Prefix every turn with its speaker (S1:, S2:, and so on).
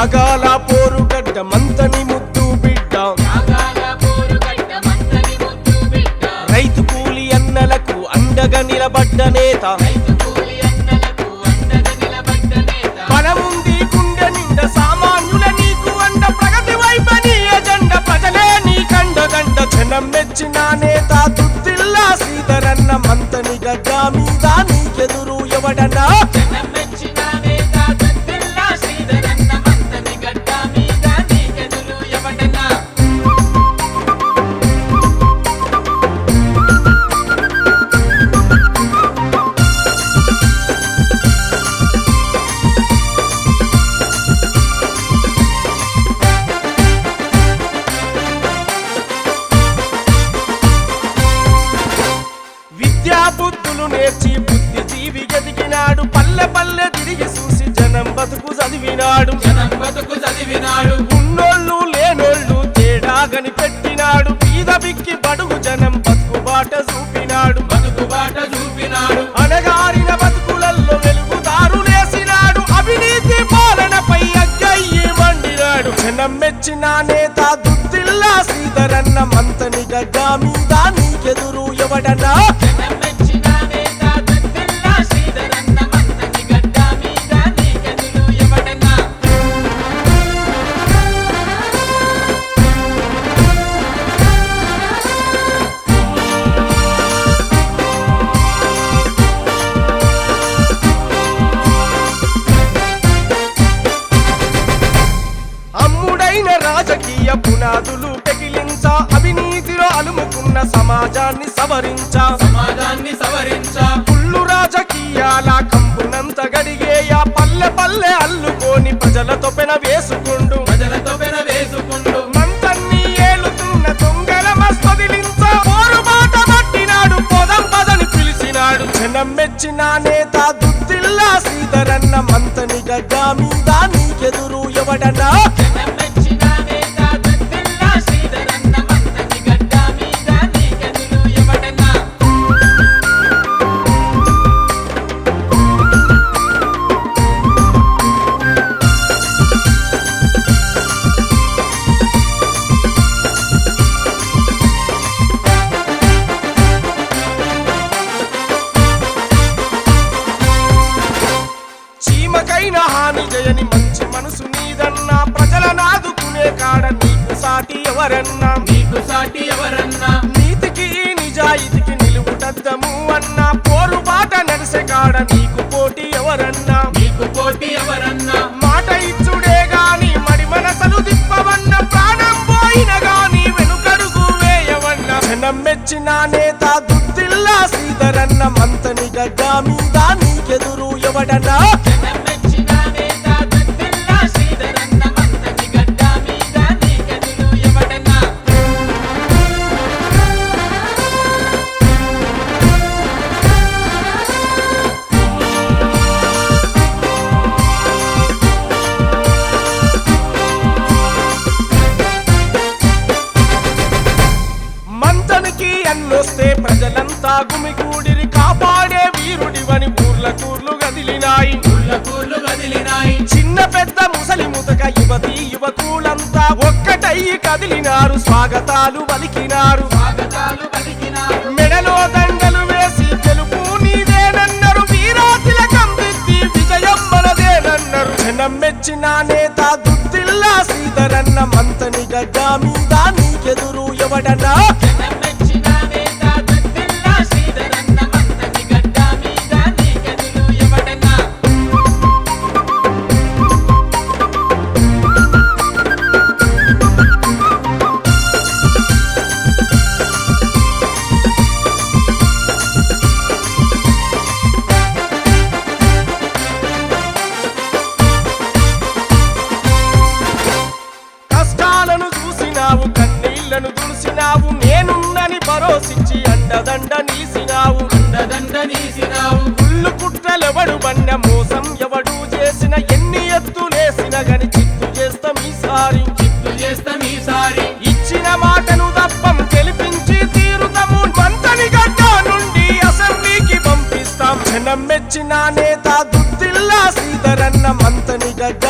S1: త్యాగాల పోరుగడ్డ మంతని ముద్దు బిడ్డ రైతు కూలి అన్నలకు అండగా నిలబడ్డ నేత బలముంది గుండె నిండ సామాన్యుల నీకు అండ ప్రగతి వైపని ఎజెండ ప్రజలే నీ కండదండ జనం మెచ్చిన నేత దుద్దిల్లా శ్రీధరన్న మంతని గడ్డ మీద నీకెదురు ఎవడన్నా బుద్ధులు నేర్చి బుద్ధిజీవి ఎదిగినాడు పల్లె పల్లె తిరిగి చూసి జనం బతుకు చదివినాడు ఉన్నోళ్ళు లేనోళ్ళు తేడాగని పెట్టినాడు పీద బిక్కి బడుగు జనం బతుకు బాట చూపినాడు అనగారిన బతుకులల్లో వెలుగుదారు లేసినాడు అవినీతి పాలనపై అగ్గయ్యి మండినాడు జనం మెచ్చిన నేత దుద్దిల్లా శ్రీధరన్న మంతని గడ్డ మీద నీకెదురు ఎవడన్నా రాజకీయ పునాదులు పెకిలించ అవినీతిలో అలుముకున్న సమాజాన్ని సవరించ పుల్లు రాజకీయాల కంపునంత గడిగేయ పల్లె పల్లె అల్లుకొని ప్రజలతో పెన వేసుకుండు మంతన్ని ఏలుతున్న దొంగల మస్తదిలించ పోరుబాట పట్టినాడు పొదం పదని పిలిచినాడు జనం మెచ్చిన నేత దుద్దిల్లా శ్రీధరన్న మంతని గడ్డ మీద నీకెదురు ఎవడన్నా హాని జయని మంచి మనసు నీదన్నా ప్రజల నాదుకునే కాడ నీకు సాటి ఎవరన్నా నీతికి నిజాయితీకి నిలువుటద్దము అన్నా పోరు బాట నడిసే కాడ నీకు పోటీ ఎవరన్నా మాట ఇచ్చుడే గాని మడి మనసలు దిప్పవన్న ప్రాణం పోయిన గాని వెనుకడుగు వేయవన్న జనం మెచ్చిన నేత దుద్దిల్లా శ్రీధరన్న మంతని గడ్డ మీద నీకెదురు ఎవడన్నా అన్నొస్తే ప్రజలంతా గుమిగూడిరి కాపాడే వీరుడివని ఊర్ల కూర్లు గదిలినాయి చిన్న పెద్ద ముసలి ముతక యువతి యువకులంతా ఒక్కటయ్యి కదిలినారు స్వాగతాలు పలికినారు మెడలో దండలు వేసి గెలుపు నీదేనన్నారు వీరా తిలకం దిద్ది విజయం మనదేనన్నారు జనం మెచ్చిన నేత దుద్దిల్లా శ్రీధరన్న మంతని గడ్డ మీద నీకెదురు ఎవడన్నా కన్నీళ్లను దులిసినావు నేనున్నని భరోసిచ్చి అండదండ నిలిసినావు కుళ్ళు కుట్రలెవడు బన్న మోసం ఎవడు చేసిన ఎన్ని ఎత్తులేసిన గని చిత్తు చేస్తాం ఈసారి ఇచ్చిన మాటను దప్పం గెలిపించి తీరుతాము మంతని గడ్డ నుండి అసెంబ్లీకి పంపిస్తాం జనం మెచ్చిన నేత దుద్దిల్లా శ్రీధరన్న మంతని గడ్డ